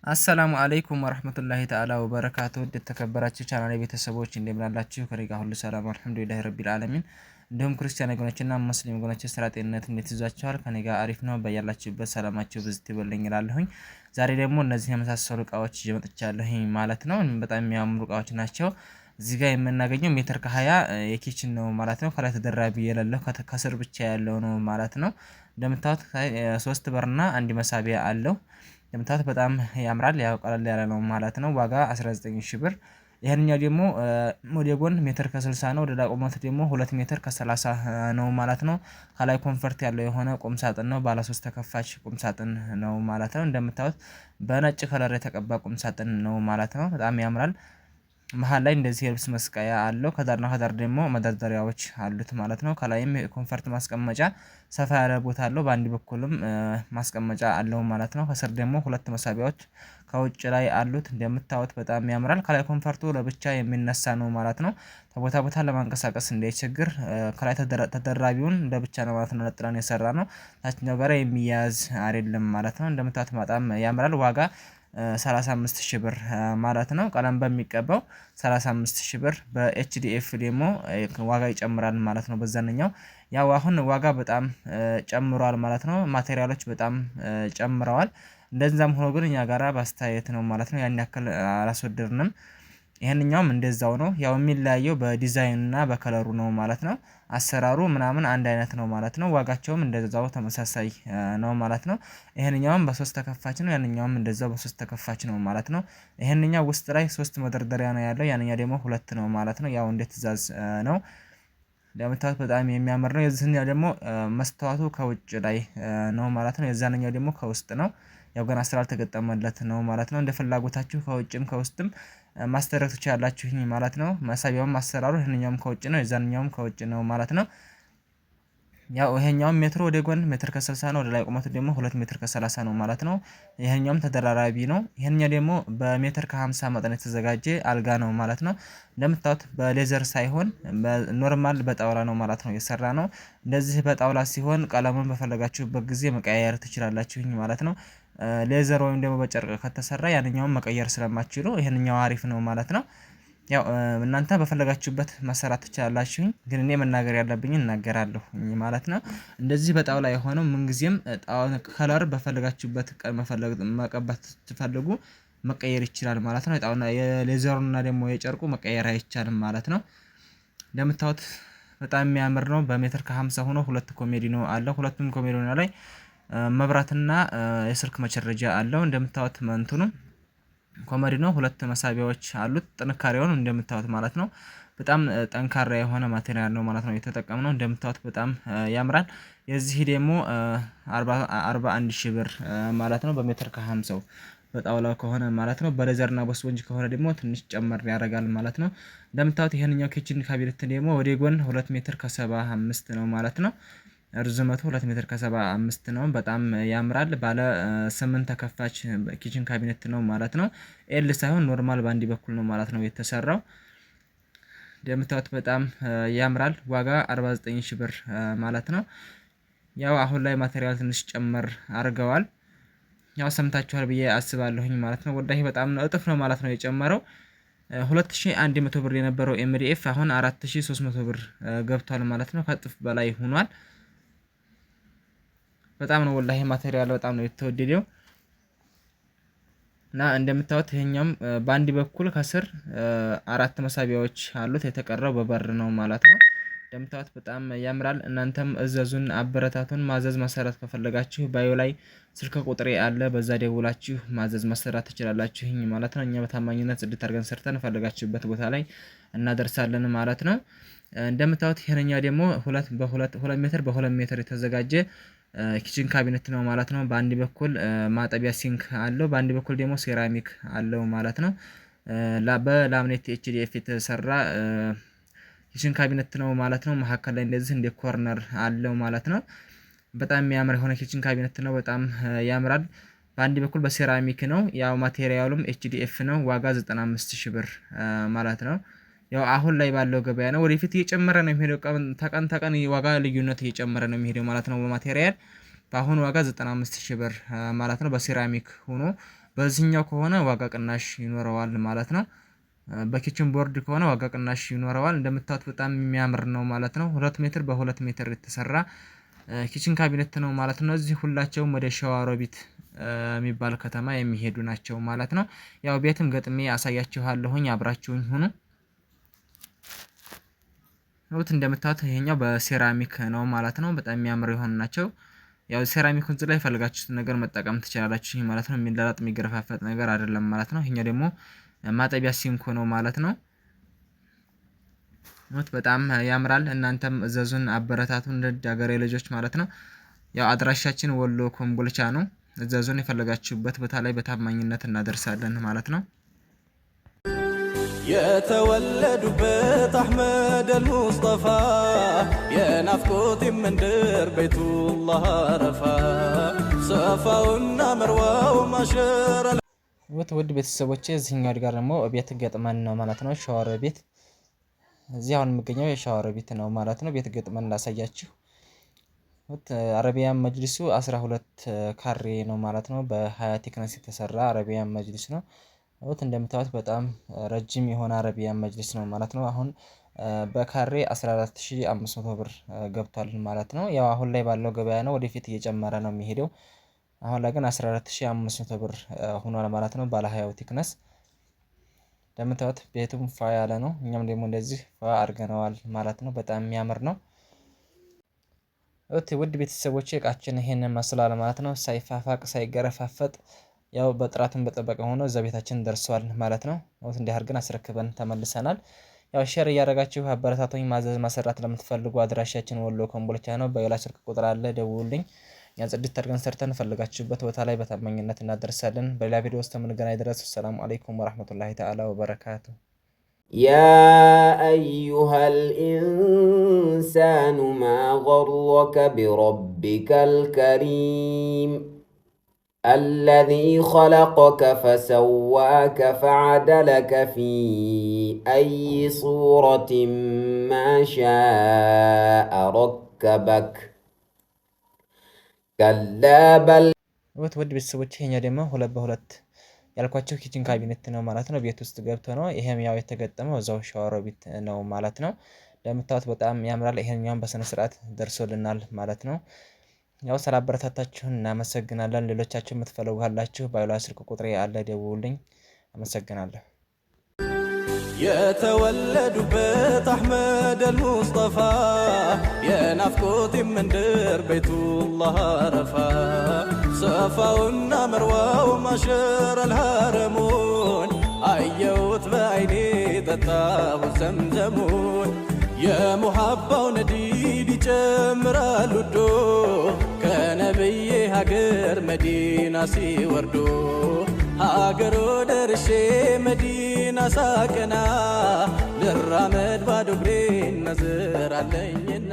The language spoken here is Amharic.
አሰላሙ አለይኩም ወራህመቱላሂ ተዓላ ወበረካቱ። የተከበራችሁ ቻናሌ ቤተሰቦች እንደምን አላችሁ? ከኔ ጋር ሁሉ ሰላም አልሐምዱሊላሂ ረቢል ዓለሚን። እንዲሁም ክርስቲያን ወገኖችና ሙስሊም ወገኖች ስራ ጤንነት እንዴት ይዟችኋል? ከኔ ጋር አሪፍ ነው። በያላችሁበት ሰላማችሁ ብዝት ይበልኝ እላለሁኝ። ዛሬ ደግሞ እነዚህ የመሳሰሉ እቃዎች ይዤ መጥቻለሁኝ ማለት ነው። በጣም የሚያምሩ እቃዎች ናቸው። እዚህ ጋር የምናገኘው ሜትር ከ20 የኪችን ነው ማለት ነው። ከላይ ተደራቢ የሌለው ከስር ብቻ ያለው ነው ማለት ነው። እንደምታዩት 3 በርና አንድ መሳቢያ አለው። እንደምታዩት በጣም ያምራል። ያው ቀለል ያለ ነው ማለት ነው። ዋጋ 19000 ብር። ይሄንኛው ደግሞ ወደ ጎን ሜትር ከ60 ነው። ወደ ቁመቱ ደግሞ 2 ሜትር ከ30 ነው ማለት ነው። ከላይ ኮንፈርት ያለው የሆነ ቁም ሳጥን ነው። ባለ 3 ተከፋች ቁም ሳጥን ነው ማለት ነው። እንደምታዩት በነጭ ከለር የተቀባ ቁም ሳጥን ነው ማለት ነው። በጣም ያምራል። መሃል ላይ እንደዚህ የልብስ መስቀያ አለው። ከዳርና ከዳር ደግሞ መደርደሪያዎች አሉት ማለት ነው። ከላይም ኮንፈርት ማስቀመጫ ሰፋ ያለ ቦታ አለው። በአንድ በኩልም ማስቀመጫ አለው ማለት ነው። ከስር ደግሞ ሁለት መሳቢያዎች ከውጭ ላይ አሉት። እንደምታዩት በጣም ያምራል። ከላይ ኮንፈርቱ ለብቻ የሚነሳ ነው ማለት ነው። ከቦታ ቦታ ለማንቀሳቀስ እንዳይቸግር ከላይ ተደራቢውን ለብቻ ነው ማለት ነው ነጥለን የሰራ ነው። ታችኛው ጋር የሚያያዝ አይደለም ማለት ነው። እንደምታዩት በጣም ያምራል። ዋጋ 35000 ብር ማለት ነው። ቀለም በሚቀባው 35000 ብር፣ በኤችዲኤፍ ደግሞ ዋጋ ይጨምራል ማለት ነው። በዛኛው ያው አሁን ዋጋ በጣም ጨምሯል ማለት ነው። ማቴሪያሎች በጣም ጨምረዋል። እንደዛም ሆኖ ግን እኛ ጋራ በአስተያየት ነው ማለት ነው። ያን ያክል አላስወደድንም። ይሄንኛውም እንደዛው ነው። ያው የሚለያየው በዲዛይን እና በከለሩ ነው ማለት ነው። አሰራሩ ምናምን አንድ አይነት ነው ማለት ነው። ዋጋቸውም እንደዛው ተመሳሳይ ነው ማለት ነው። ይሄንኛውም በ3 ተከፋች ነው። ያንኛውም እንደዛው በ3 ተከፋች ነው ማለት ነው። ይሄንኛው ውስጥ ላይ 3 መደርደሪያ ነው ያለው። ያንኛው ደግሞ 2 ነው ማለት ነው። ያው እንደ ትእዛዝ ነው። እንደምታዩት በጣም የሚያምር ነው። የዚህኛው ደግሞ መስተዋቱ ከውጭ ላይ ነው ማለት ነው። የዛንኛው ደግሞ ከውስጥ ነው። ያው ገና ስላልተገጠመለት ነው ማለት ነው። እንደ ፍላጎታችሁ ከውጭም ከውስጥም ማስተረክ ትችላላችሁኝ ማለት ነው። መሳቢያውም አሰራሩ ይሄንኛውም ከውጭ ነው፣ የዛንኛውም ከውጭ ነው ማለት ነው። ያው ይሄኛውም ሜትር ወደ ጎን ሜትር ከ60 ነው። ወደ ላይ ቁመቱ ደግሞ 2 ሜትር ከ30 ነው ማለት ነው። ይሄኛውም ተደራራቢ ነው። ይሄኛው ደግሞ በሜትር ከ50 መጠን የተዘጋጀ አልጋ ነው ማለት ነው። እንደምታዩት በሌዘር ሳይሆን ኖርማል በጣውላ ነው ማለት ነው የሰራ ነው። እንደዚህ በጣውላ ሲሆን ቀለሙን በፈለጋችሁበት ጊዜ መቀያየር ትችላላችሁኝ ማለት ነው። ሌዘር ወይም ደግሞ በጨርቅ ከተሰራ ያንኛውን መቀየር ስለማትችሉ ይሄንኛው አሪፍ ነው ማለት ነው። ያው እናንተ በፈለጋችሁበት መሰራት ትችላላችሁኝ፣ ግን እኔ መናገር ያለብኝን እናገራለሁ ማለት ነው። እንደዚህ በጣውላ የሆነው ምንጊዜም ከለር በፈለጋችሁበት ቀን መቀባት ትፈልጉ መቀየር ይችላል ማለት ነው። የጣውና የሌዘሩና ደግሞ የጨርቁ መቀየር አይቻልም ማለት ነው። እንደምታዩት በጣም የሚያምር ነው። በሜትር ከ50 ሆኖ ሁለት ኮሜዲኖ አለው። ሁለቱም ኮሜዲኖ ላይ መብራትና የስልክ መቸረጃ አለው። እንደምታዩት እንትኑ ኮመዲኖ 2 መሳቢያዎች አሉት። ጥንካሬውን እንደምታዩት ማለት ነው። በጣም ጠንካራ የሆነ ማቴሪያል ነው ማለት ነው የተጠቀምነው። እንደምታዩት በጣም ያምራል። የዚህ ደግሞ 41000 ብር ማለት ነው። በሜትር ከ50 በጣውላው ከሆነ ማለት ነው። በሌዘርና በስፖንጅ ከሆነ ደግሞ ትንሽ ጨመር ያደርጋል ማለት ነው። እንደምታዩት ይሄንኛው ኪችን ካቢኔት ደግሞ ወደ ጎን 2 ሜትር ከ75 ነው ማለት ነው። ርዝመቱ 2 ሜትር ከ75 ነው። በጣም ያምራል። ባለ 8 ተከፋች ኪችን ካቢኔት ነው ማለት ነው። ኤል ሳይሆን ኖርማል በአንድ በኩል ነው ማለት ነው የተሰራው። እንደምታዩት በጣም ያምራል። ዋጋ 49000 ብር ማለት ነው። ያው አሁን ላይ ማቴሪያል ትንሽ ጨመር አድርገዋል። ያው ሰምታችኋል ብዬ አስባለሁኝ ማለት ነው። ወዳሂ በጣም እጥፍ ነው ማለት ነው የጨመረው። 2100 ብር የነበረው ኤምዲኤፍ አሁን 4300 ብር ገብቷል ማለት ነው። ከእጥፍ በላይ ሆኗል። በጣም ነው ወላሂ ማቴሪያል በጣም ነው የተወደደው። እና እንደምታዩት ይሄኛውም በአንድ በኩል ከስር 4 መሳቢያዎች አሉት። የተቀረው በበር ነው ማለት ነው። እንደምታዩት በጣም ያምራል። እናንተም እዘዙን፣ አበረታቱን። ማዘዝ መሰራት ከፈለጋችሁ ባዮ ላይ ስልክ ቁጥሬ አለ። በዛ ደውላችሁ ማዘዝ መሰራት ትችላላችሁኝ ማለት ነው። እኛ በታማኝነት ጽድት አድርገን ሰርተን ፈለጋችሁበት ቦታ ላይ እናደርሳለን ማለት ነው። እንደምታዩት ይሄንኛው ደግሞ 2 ሜትር በ2 ሜትር የተዘጋጀ ኪችን ካቢኔት ነው ማለት ነው። በአንድ በኩል ማጠቢያ ሲንክ አለው፣ በአንድ በኩል ደግሞ ሴራሚክ አለው ማለት ነው። በላምኔት ኤችዲኤፍ የተሰራ ኪችን ካቢኔት ነው ማለት ነው። መካከል ላይ እንደዚህ እንደ ኮርነር አለው ማለት ነው። በጣም የሚያምር የሆነ ኪችን ካቢኔት ነው። በጣም ያምራል። በአንድ በኩል በሴራሚክ ነው። ያው ማቴሪያሉም ኤችዲኤፍ ነው። ዋጋ 95000 ብር ማለት ነው። ያው አሁን ላይ ባለው ገበያ ነው። ወደፊት እየጨመረ ነው የሚሄደው። ተቀን ተቀን ዋጋ ልዩነት እየጨመረ ነው የሚሄደው ማለት ነው። በማቴሪያል በአሁኑ ዋጋ 95000 ብር ማለት ነው። በሴራሚክ ሆኖ በዚህኛው ከሆነ ዋጋ ቅናሽ ይኖረዋል ማለት ነው። በኪችን ቦርድ ከሆነ ዋጋ ቅናሽ ይኖረዋል። እንደምታዩት በጣም የሚያምር ነው ማለት ነው። 2 ሜትር በ2 ሜትር የተሰራ ኪችን ካቢኔት ነው ማለት ነው። እዚህ ሁላቸውም ወደ ሸዋሮቢት የሚባል ከተማ የሚሄዱ ናቸው ማለት ነው። ያው ቤትም ገጥሜ አሳያችኋለሁኝ፣ አብራችሁኝ ሁኑ። እንደምታዩት ይሄኛው በሴራሚክ ነው ማለት ነው። በጣም የሚያምር የሆኑ ናቸው። ያው ሴራሚኩን ላይ ፈልጋችሁትን ነገር መጠቀም ትችላላችሁ ማለት ነው። የሚላላጥ የሚገረፋፈጥ ነገር አይደለም ማለት ነው። ይሄኛው ደግሞ ማጠቢያ ሲንኮ ነው ማለት ነው። በጣም ያምራል። እናንተም እዘዙን፣ አበረታቱን እንደ ሀገሬ ልጆች ማለት ነው። ያው አድራሻችን ወሎ ኮምቦልቻ ነው። እዘዙን፣ የፈለጋችሁበት ቦታ ላይ በታማኝነት እናደርሳለን ማለት ነው። የተወለዱበት አህመድ አልሙስጠፋ የናፍቆት መንደር ቤቱላህ አረፋ ሰፋውና መርዋው ማሸራ ውድ ቤተሰቦቼ እዚህኛው ጋር ደግሞ ቤት ገጥመን ነው ማለት ነው። ሻወር ቤት እዚህ አሁን የሚገኘው የሻወር ቤት ነው ማለት ነው። ቤት ገጥመን ላሳያችሁ። አረቢያን መጅሊሱ 12 ካሬ ነው ማለት ነው። በ20 ቴክነስ የተሰራ አረቢያን መጅሊስ ነው። እንደምታዩት በጣም ረጅም የሆነ አረቢያን መጅሊስ ነው ማለት ነው። አሁን በካሬ 14500 ብር ገብቷል ማለት ነው። ያው አሁን ላይ ባለው ገበያ ነው፣ ወደፊት እየጨመረ ነው የሚሄደው። አሁን ላይ ግን 14500 ብር ሆኗል ማለት ነው። ባለ 20 ቴክነስ እንደምታዩት ቤቱም ፋ ያለ ነው። እኛም ደግሞ እንደዚህ ፋ አድርገነዋል ማለት ነው። በጣም የሚያምር ነው። ውድ ቤተሰቦቼ እቃችን ይሄንን መስላል ማለት ነው። ሳይፋፋቅ ሳይገረፋፈጥ ያው በጥራቱን በጠበቀ ሆኖ እዛ ቤታችን ደርሷል ማለት ነው። እንዲህ አድርገን አስረክበን ተመልሰናል። ያው ሼር እያደረጋችሁ አበረታቱኝ። ማዘዝ ማሰራት ለምትፈልጉ አድራሻችን ወሎ ኮምቦልቻ ነው። በሌላ ስልክ ቁጥር አለ፣ ደውሉልኝ። ያን ጽድት አድርገን ሰርተን ፈልጋችሁበት ቦታ ላይ በታማኝነት እናደርሳለን። በሌላ ቪዲዮ ውስጥ የምንገናኝ ድረስ ሰላም አለይኩም ወራህመቱላሂ ተዓላ ወበረካቱ። يا أيها الإنسان ما غرك بربك الكريم الذي خلقك فسواك فعدلك في أي صورة ما شاء ركبك كلا بل ውድ ቤተሰቦች ይሄኛው ደግሞ 2 በ2 ያልኳቸው ኪችን ካቢኔት ነው ማለት ነው። ቤት ውስጥ ገብቶ ነው። ይሄም ያው የተገጠመው እዛው ሻወር ቤት ነው ማለት ነው። እንደምታዩት በጣም ያምራል። ይሄኛውን በስነ ስርዓት ደርሶልናል ማለት ነው። ያው ስላበረታታችሁን እናመሰግናለን። ሌሎቻችሁ የምትፈልጉ ካላችሁ ባይሏ ስልክ ቁጥሬ አለ፣ ደውሉልኝ። አመሰግናለሁ። የተወለዱበት አህመድ አልሙስጠፋ የናፍቆት መንደር ቤቱላህ አረፋ ሰፋውና መርዋው ማሸር አልሐረሙን አየሁት በዓይኔ ጠጣሁት ዘምዘሙን የሙሐባው ነዲድ ይጨምራል ውዶ ከነብዬ ሀገር መዲና ሲወርዶ ሀገሮ ደርሼ መዲና ሳቀና ልራመድ ባዶ እግሬን ነዝር አለኝና